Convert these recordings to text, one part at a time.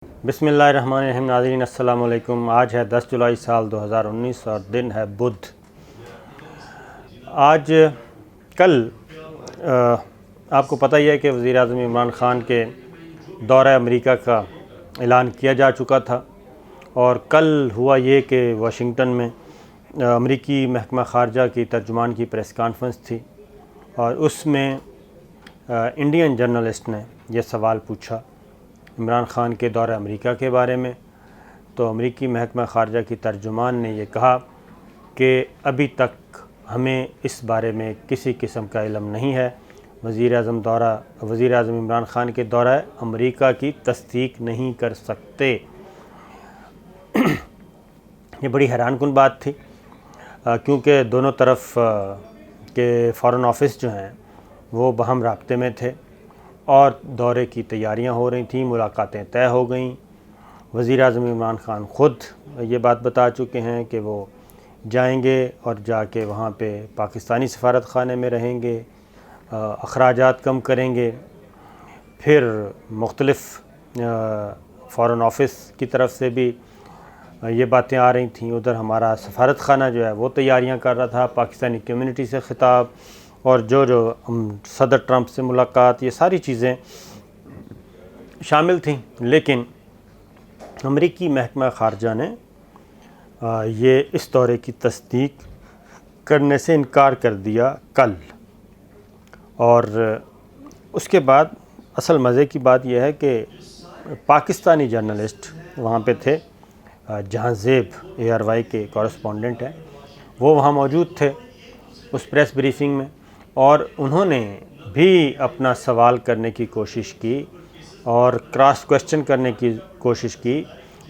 بسم اللہ الرحمن الرحیم۔ ناظرین السلام علیکم۔ آج ہے 10 جولائی سال 2019 اور دن ہے بدھ۔ کل آپ کو پتہ ہی ہے کہ وزیر اعظم عمران خان کے دورہ امریکہ کا اعلان کیا جا چکا تھا، اور کل ہوا یہ کہ واشنگٹن میں امریکی محکمہ خارجہ کی ترجمان کی پریس کانفرنس تھی، اور اس میں انڈین جرنلسٹ نے یہ سوال پوچھا عمران خان کے دورہ امریکہ کے بارے میں۔ تو امریکی محکمہ خارجہ کی ترجمان نے یہ کہا کہ ابھی تک ہمیں اس بارے میں کسی قسم کا علم نہیں ہے، وزیر اعظم عمران خان کے دورہ امریکہ کی تصدیق نہیں کر سکتے۔ یہ بڑی حیران کن بات تھی، کیونکہ دونوں طرف کے فارن آفس جو ہیں وہ باہم رابطے میں تھے اور دورے کی تیاریاں ہو رہی تھیں، ملاقاتیں طے ہو گئیں۔ وزیر اعظم عمران خان خود یہ بات بتا چکے ہیں کہ وہ جائیں گے اور جا کے وہاں پہ پاکستانی سفارت خانے میں رہیں گے، اخراجات کم کریں گے۔ پھر مختلف فارن آفس کی طرف سے بھی یہ باتیں آ رہی تھیں، ادھر ہمارا سفارت خانہ جو ہے وہ تیاریاں کر رہا تھا، پاکستانی کمیونٹی سے خطاب اور جو صدر ٹرمپ سے ملاقات، یہ ساری چیزیں شامل تھیں۔ لیکن امریکی محکمہ خارجہ نے یہ اس دورے کی تصدیق کرنے سے انکار کر دیا کل، اور اس کے بعد اصل مزے کی بات یہ ہے کہ پاکستانی جرنلسٹ وہاں پہ تھے، جہاں زیب ARY کے کورسپونڈنٹ ہیں، وہ وہاں موجود تھے اس پریس بریفنگ میں، اور انہوں نے بھی اپنا سوال کرنے کی کوشش کی اور کراس کوشچن کرنے کی کوشش کی۔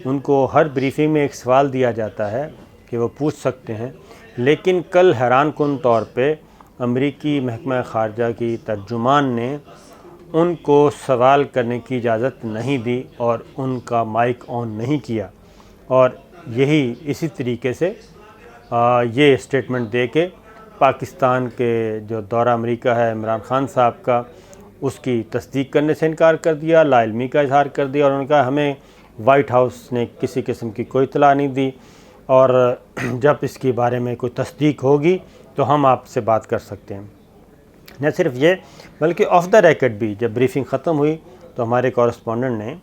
ان کو ہر بریفنگ میں ایک سوال دیا جاتا ہے کہ وہ پوچھ سکتے ہیں، لیکن کل حیران کن طور پہ امریکی محکمہ خارجہ کی ترجمان نے ان کو سوال کرنے کی اجازت نہیں دی اور ان کا مائک آن نہیں کیا، اور اسی طریقے سے یہ اسٹیٹمنٹ دے کے پاکستان کے جو دورہ امریکہ ہے عمران خان صاحب کا، اس کی تصدیق کرنے سے انکار کر دیا، لا علمی کا اظہار کر دیا، اور انہوں نے کہا ہمیں وائٹ ہاؤس نے کسی قسم کی کوئی اطلاع نہیں دی، اور جب اس کے بارے میں کوئی تصدیق ہوگی تو ہم آپ سے بات کر سکتے ہیں۔ نہ صرف یہ بلکہ آف دا ریکڈ بھی جب بریفنگ ختم ہوئی تو ہمارے کورسپونڈنٹ نے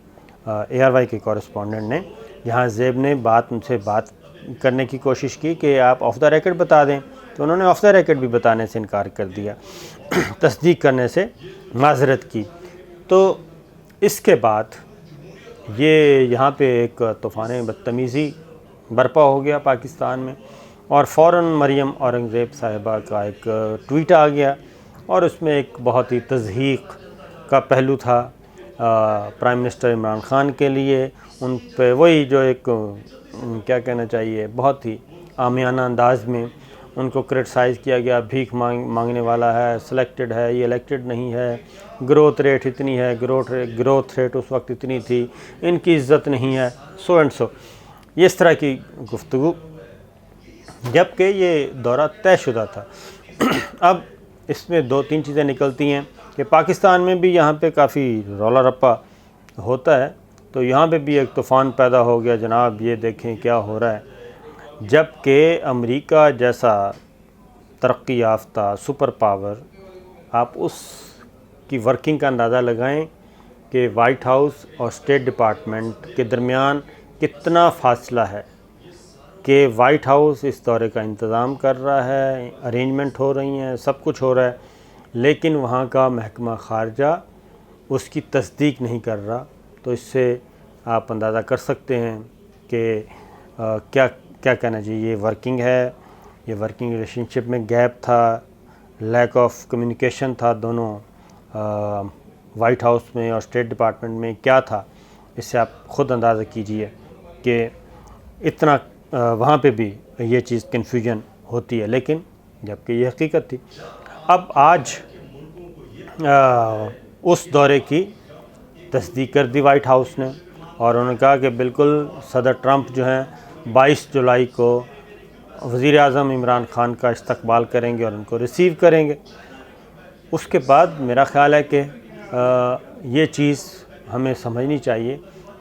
ARY کے کورسپونڈنٹ نے، جہاں زیب نے ان سے بات کرنے کی کوشش کی کہ آپ آف دا ریکڈ بتا دیں، تو انہوں نے آف دا ریکڈ بھی بتانے سے انکار کر دیا، تصدیق کرنے سے معذرت کی۔ تو اس کے بعد یہاں پہ ایک طوفان بدتمیزی برپا ہو گیا پاکستان میں، اور فوراً مریم اورنگزیب صاحبہ کا ایک ٹویٹ آ گیا، اور اس میں ایک بہت ہی تضحیک کا پہلو تھا پرائم منسٹر عمران خان کے لیے۔ ان پہ وہی جو ایک کیا کہنا چاہیے، بہت ہی عامیانہ انداز میں ان کو کرٹیسائز کیا گیا، بھیک مانگنے والا ہے، سلیکٹڈ ہے، یہ الیکٹڈ نہیں ہے، گروتھ ریٹ اتنی ہے، گروتھ ریٹ اس وقت اتنی تھی، ان کی عزت نہیں ہے، سو اینڈ سو، یہ اس طرح کی گفتگو، جبکہ یہ دورہ طے شدہ تھا۔ اب اس میں دو تین چیزیں نکلتی ہیں کہ پاکستان میں بھی یہاں پہ کافی رولا رپا ہوتا ہے، تو یہاں پہ بھی ایک طوفان پیدا ہو گیا، جناب یہ دیکھیں کیا ہو رہا ہے، جبکہ امریکہ جیسا ترقی یافتہ سپر پاور، آپ اس کی ورکنگ کا اندازہ لگائیں کہ وائٹ ہاؤس اور اسٹیٹ ڈپارٹمنٹ کے درمیان کتنا فاصلہ ہے، کہ وائٹ ہاؤس اس دورے کا انتظام کر رہا ہے، ارینجمنٹ ہو رہی ہیں، سب کچھ ہو رہا ہے، لیکن وہاں کا محکمہ خارجہ اس کی تصدیق نہیں کر رہا۔ تو اس سے آپ اندازہ کر سکتے ہیں کہ کیا کہنا چاہیے، یہ ورکنگ ہے، یہ ورکنگ ریلیشن شپ میں گیپ تھا، لیک آف کمیونیکیشن تھا دونوں وائٹ ہاؤس میں اور اسٹیٹ ڈپارٹمنٹ میں، کیا تھا، اس سے آپ خود اندازہ کیجئے کہ اتنا وہاں پہ بھی یہ چیز کنفیوژن ہوتی ہے، لیکن جبکہ یہ حقیقت تھی۔ اب آج اس دورے کی تصدیق کر دی وائٹ ہاؤس نے، اور انہوں نے کہا کہ بالکل صدر ٹرمپ جو ہیں 22 جولائی کو وزیر اعظم عمران خان کا استقبال کریں گے اور ان کو ریسیو کریں گے۔ اس کے بعد میرا خیال ہے کہ یہ چیز ہمیں سمجھنی چاہیے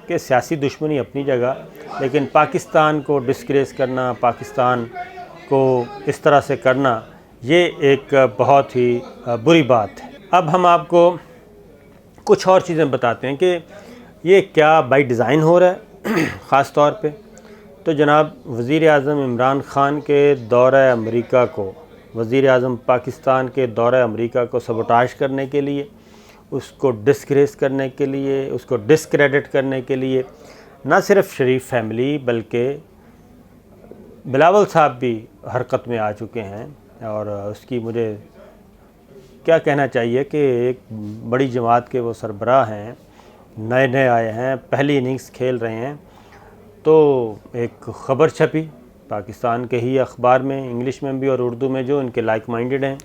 کہ سیاسی دشمنی اپنی جگہ، لیکن پاکستان کو ڈسکریس کرنا، پاکستان کو اس طرح سے کرنا، یہ ایک بہت ہی بری بات ہے۔ اب ہم آپ کو کچھ اور چیزیں بتاتے ہیں کہ یہ کیا بائی ڈیزائن ہو رہا ہے۔ خاص طور پہ تو جناب وزیر اعظم عمران خان کے دورہ امریکہ کو، وزیر اعظم پاکستان کے دورہ امریکہ کو سبوٹاژ کرنے کے لیے، اس کو ڈسکریس کرنے کے لیے، اس کو ڈسکریڈٹ کرنے کے لیے نہ صرف شریف فیملی بلکہ بلاول صاحب بھی حرکت میں آ چکے ہیں۔ اور اس کی مجھے کیا کہنا چاہیے کہ ایک بڑی جماعت کے وہ سربراہ ہیں، نئے آئے ہیں، پہلی اننگز کھیل رہے ہیں۔ تو ایک خبر چھپی پاکستان کے ہی اخبار میں، انگلش میں بھی اور اردو میں، جو ان کے لائک مائنڈڈ ہیں،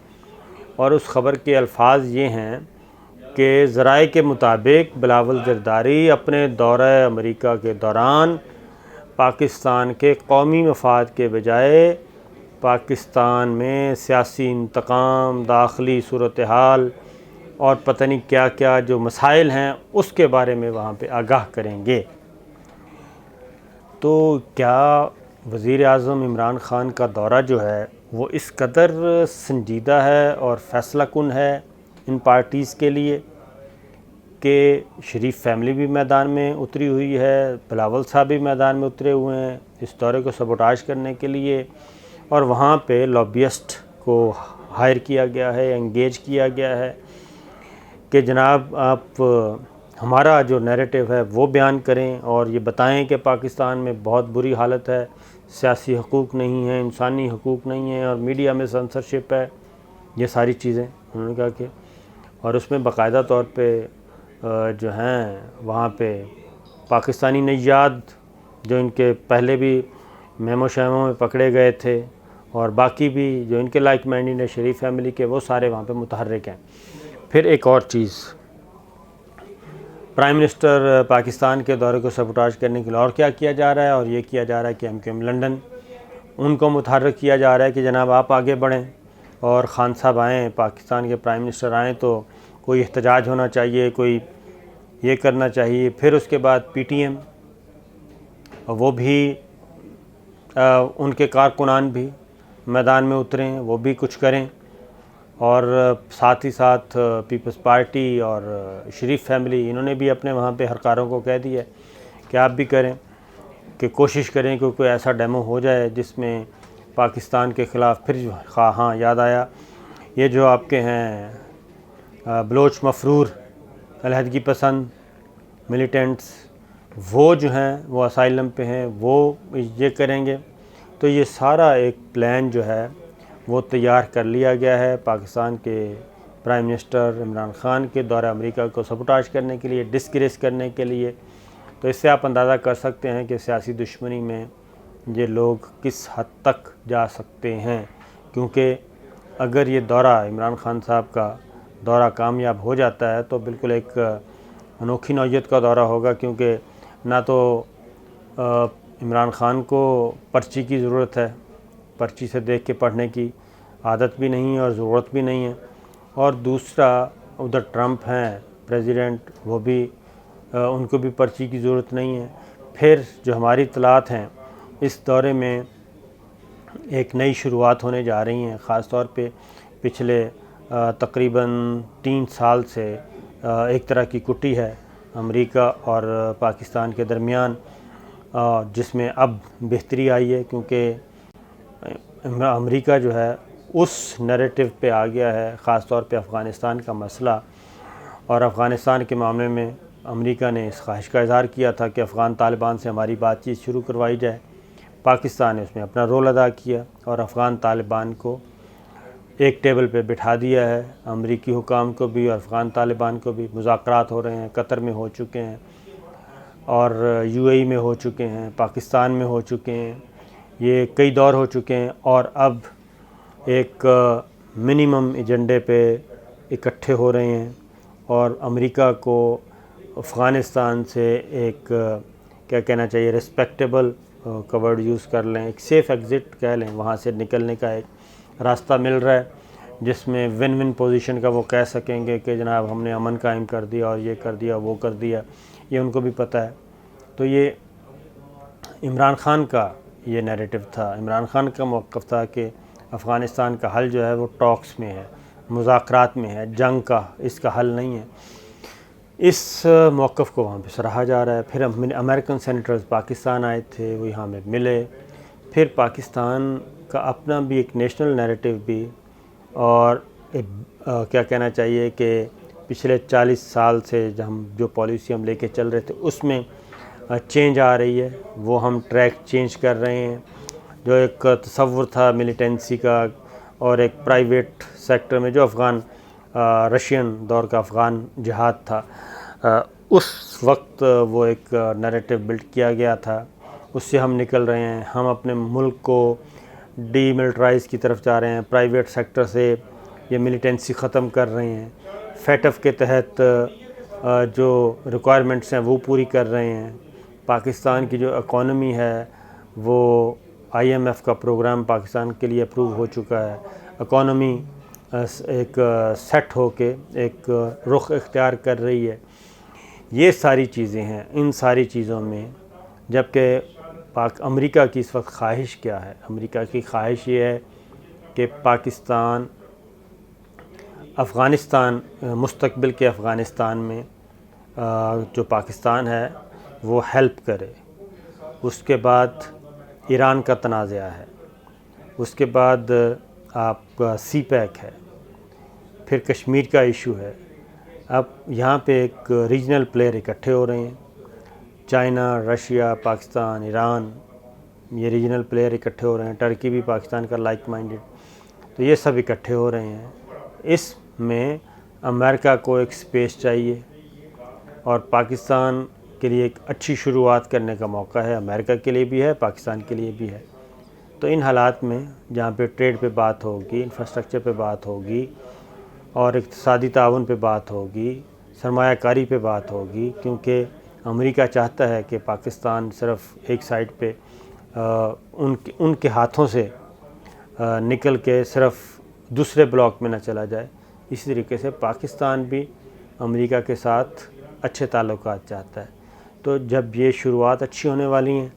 اور اس خبر کے الفاظ یہ ہیں کہ ذرائع کے مطابق بلاول زرداری اپنے دورہ امریکہ کے دوران پاکستان کے قومی مفاد کے بجائے پاکستان میں سیاسی انتقام، داخلی صورتحال اور پتہ نہیں کیا کیا جو مسائل ہیں اس کے بارے میں وہاں پہ آگاہ کریں گے۔ تو کیا وزیر اعظم عمران خان کا دورہ جو ہے وہ اس قدر سنجیدہ ہے اور فیصلہ کن ہے ان پارٹیز کے لیے کہ شریف فیملی بھی میدان میں اتری ہوئی ہے، بلاول صاحب بھی میدان میں اترے ہوئے ہیں اس دورے کو سبوٹاژ کرنے کے لیے، اور وہاں پہ لابیسٹ کو ہائر کیا گیا ہے، انگیج کیا گیا ہے کہ جناب آپ ہمارا جو نیریٹو ہے وہ بیان کریں اور یہ بتائیں کہ پاکستان میں بہت بری حالت ہے، سیاسی حقوق نہیں ہیں، انسانی حقوق نہیں ہیں، اور میڈیا میں سنسرشپ ہے، یہ ساری چیزیں انہوں نے کہا کہ، اور اس میں باقاعدہ طور پہ جو ہیں وہاں پہ پاکستانی نیاد جو ان کے پہلے بھی میمو شیمو میں پکڑے گئے تھے، اور باقی بھی جو ان کے لائک مائنڈڈ ہیں شریف فیملی کے، وہ سارے وہاں پہ متحرک ہیں۔ پھر ایک اور چیز، پرائم منسٹر پاکستان کے دورے کو سبوٹاژ کرنے کے لیے اور کیا کیا جا رہا ہے، اور یہ کیا جا رہا ہے کہ MQM لنڈن ان کو متحرک کیا جا رہا ہے کہ جناب آپ آگے بڑھیں اور خان صاحب آئیں، پاکستان کے پرائم منسٹر آئیں تو کوئی احتجاج ہونا چاہیے، کوئی یہ کرنا چاہیے۔ پھر اس کے بعد PTM وہ بھی ان کے کارکنان بھی میدان میں اتریں، وہ بھی کچھ کریں، اور ساتھ ہی ساتھ پیپلز پارٹی اور شریف فیملی انہوں نے بھی اپنے وہاں پہ ہرکاروں کو کہہ دیا کہ آپ بھی کریں، کہ کوشش کریں کہ کوئی ایسا ڈیمو ہو جائے جس میں پاکستان کے خلاف پھر ہاں یاد آیا یہ جو آپ کے ہیں بلوچ مفرور علیحدگی پسند ملیٹنٹس، وہ جو ہیں وہ اسائلم پہ ہیں، وہ یہ کریں گے۔ تو یہ سارا ایک پلان جو ہے وہ تیار کر لیا گیا ہے پاکستان کے پرائم منسٹر عمران خان کے دورہ امریکہ کو سبوٹاژ کرنے کے لیے، ڈسکریس کرنے کے لیے۔ تو اس سے آپ اندازہ کر سکتے ہیں کہ سیاسی دشمنی میں یہ لوگ کس حد تک جا سکتے ہیں، کیونکہ اگر یہ دورہ عمران خان صاحب کا دورہ کامیاب ہو جاتا ہے تو بالکل ایک انوکھی نوعیت کا دورہ ہوگا، کیونکہ نہ تو عمران خان کو پرچی کی ضرورت ہے، پرچی سے دیکھ کے پڑھنے کی عادت بھی نہیں ہے اور ضرورت بھی نہیں ہے، اور دوسرا ادھر ٹرمپ ہیں پریزیڈنٹ، وہ بھی ان کو بھی پرچی کی ضرورت نہیں ہے۔ پھر جو ہماری اطلاعات ہیں اس دورے میں ایک نئی شروعات ہونے جا رہی ہیں، خاص طور پہ پچھلے تقریباً 3 سال سے ایک طرح کی کٹی ہے امریکہ اور پاکستان کے درمیان، جس میں اب بہتری آئی ہے، کیونکہ امریکہ جو ہے اس نیریٹو پہ آ گیا ہے، خاص طور پہ افغانستان کا مسئلہ، اور افغانستان کے معاملے میں امریکہ نے اس خواہش کا اظہار کیا تھا کہ افغان طالبان سے ہماری بات چیت شروع کروائی جائے۔ پاکستان نے اس میں اپنا رول ادا کیا اور افغان طالبان کو ایک ٹیبل پہ بٹھا دیا ہے، امریکی حکام کو بھی اور افغان طالبان کو بھی۔ مذاکرات ہو رہے ہیں، قطر میں ہو چکے ہیں اور UAE میں ہو چکے ہیں، پاکستان میں ہو چکے ہیں، یہ کئی دور ہو چکے ہیں، اور اب ایک منیمم ایجنڈے پہ اکٹھے ہو رہے ہیں، اور امریکہ کو افغانستان سے ایک کیا کہنا چاہیے ریسپیکٹیبل کا ورڈ یوز کر لیں، ایک سیف ایگزٹ کہہ لیں، وہاں سے نکلنے کا ایک راستہ مل رہا ہے، جس میں ون ون پوزیشن کا وہ کہہ سکیں گے کہ جناب ہم نے امن قائم کر دیا اور یہ کر دیا وہ کر دیا۔ یہ ان کو بھی پتہ ہے تو یہ عمران خان کا یہ نیریٹو تھا، عمران خان کا موقف تھا کہ افغانستان کا حل جو ہے وہ ٹاکس میں ہے، مذاکرات میں ہے، جنگ کا اس کا حل نہیں ہے۔ اس موقف کو وہاں پہ سراہا جا رہا ہے۔ پھر امریکن سینیٹرز پاکستان آئے تھے، وہ یہاں میں ملے، پھر پاکستان کا اپنا بھی ایک نیشنل نیریٹو بھی، اور کیا کہنا چاہیے کہ پچھلے 40 سال سے جو پالیسی ہم لے کے چل رہے تھے اس میں چینج آ رہی ہے، وہ ہم ٹریک چینج کر رہے ہیں۔ جو ایک تصور تھا ملیٹنسی کا اور ایک پرائیویٹ سیکٹر میں جو رشین دور کا افغان جہاد تھا، اس وقت وہ ایک نیریٹو بلڈ کیا گیا تھا، اس سے ہم نکل رہے ہیں۔ ہم اپنے ملک کو ڈی ملٹرائز کی طرف جا رہے ہیں، پرائیویٹ سیکٹر سے یہ ملیٹنسی ختم کر رہے ہیں، فیٹف کے تحت جو ریکوائرمنٹس ہیں وہ پوری کر رہے ہیں۔ پاکستان کی جو اکانومی ہے وہ IMF کا پروگرام پاکستان کے لیے اپروو ہو چکا ہے، اکانومی ایک سیٹ ہو کے ایک رخ اختیار کر رہی ہے۔ یہ ساری چیزیں ہیں، ان ساری چیزوں میں جبکہ امریکہ کی اس وقت خواہش کیا ہے؟ امریکہ کی خواہش یہ ہے کہ افغانستان مستقبل کے افغانستان میں جو پاکستان ہے وہ ہیلپ کرے۔ اس کے بعد ایران کا تنازعہ ہے، اس کے بعد آپ کا سی پیک ہے، پھر کشمیر کا ایشو ہے۔ اب یہاں پہ ایک ریجنل پلیئر اکٹھے ہو رہے ہیں، چائنا، رشیا، پاکستان، ایران، یہ ریجنل پلیئر اکٹھے ہو رہے ہیں، ٹرکی بھی پاکستان کا لائک مائنڈڈ، تو یہ سب اکٹھے ہو رہے ہیں۔ اس میں امریکہ کو ایک سپیس چاہیے اور پاکستان کے لیے ایک اچھی شروعات کرنے کا موقع ہے، امریکہ کے لیے بھی ہے، پاکستان کے لیے بھی ہے۔ تو ان حالات میں جہاں پہ ٹریڈ پہ بات ہوگی، انفراسٹرکچر پہ بات ہوگی اور اقتصادی تعاون پہ بات ہوگی، سرمایہ کاری پہ بات ہوگی، کیونکہ امریکہ چاہتا ہے کہ پاکستان صرف ایک سائڈ پہ ان کے ہاتھوں سے نکل کے صرف دوسرے بلاک میں نہ چلا جائے۔ اسی طریقے سے پاکستان بھی امریکہ کے ساتھ اچھے تعلقات چاہتا ہے۔ تو جب یہ شروعات اچھی ہونے والی ہیں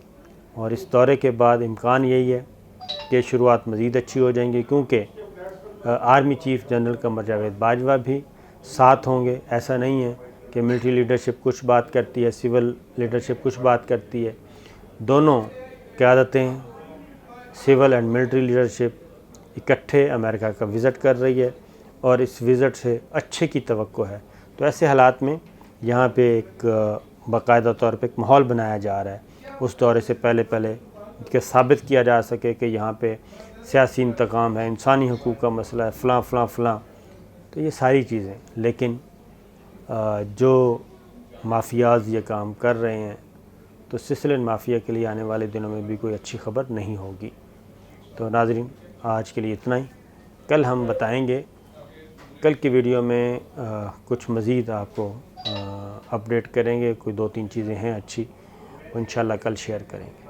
اور اس دورے کے بعد امکان یہی ہے کہ شروعات مزید اچھی ہو جائیں گی، کیونکہ army chief general Qamar Javed Bajwa بھی ساتھ ہوں گے۔ ایسا نہیں ہے کہ ملٹری لیڈرشپ کچھ بات کرتی ہے، سول لیڈرشپ کچھ بات کرتی ہے، دونوں قیادتیں سول اینڈ ملٹری لیڈرشپ اکٹھے امریکہ کا وزٹ کر رہی ہے اور اس وزٹ سے اچھے کی توقع ہے۔ تو ایسے حالات میں یہاں پہ ایک باقاعدہ طور پہ ایک ماحول بنایا جا رہا ہے اس دورے سے پہلے کہ ثابت کیا جا سکے کہ یہاں پہ سیاسی انتقام ہے، انسانی حقوق کا مسئلہ ہے، فلاں فلاں فلاں، تو یہ ساری چیزیں۔ لیکن جو مافیاز یہ کام کر رہے ہیں تو سسلین مافیا کے لیے آنے والے دنوں میں بھی کوئی اچھی خبر نہیں ہوگی۔ تو ناظرین، آج کے لیے اتنا ہی، کل ہم بتائیں گے، کل کی ویڈیو میں کچھ مزید آپ کو اپڈیٹ کریں گے، کوئی 2-3 چیزیں ہیں اچھی، وہ انشاءاللہ کل شیئر کریں گے۔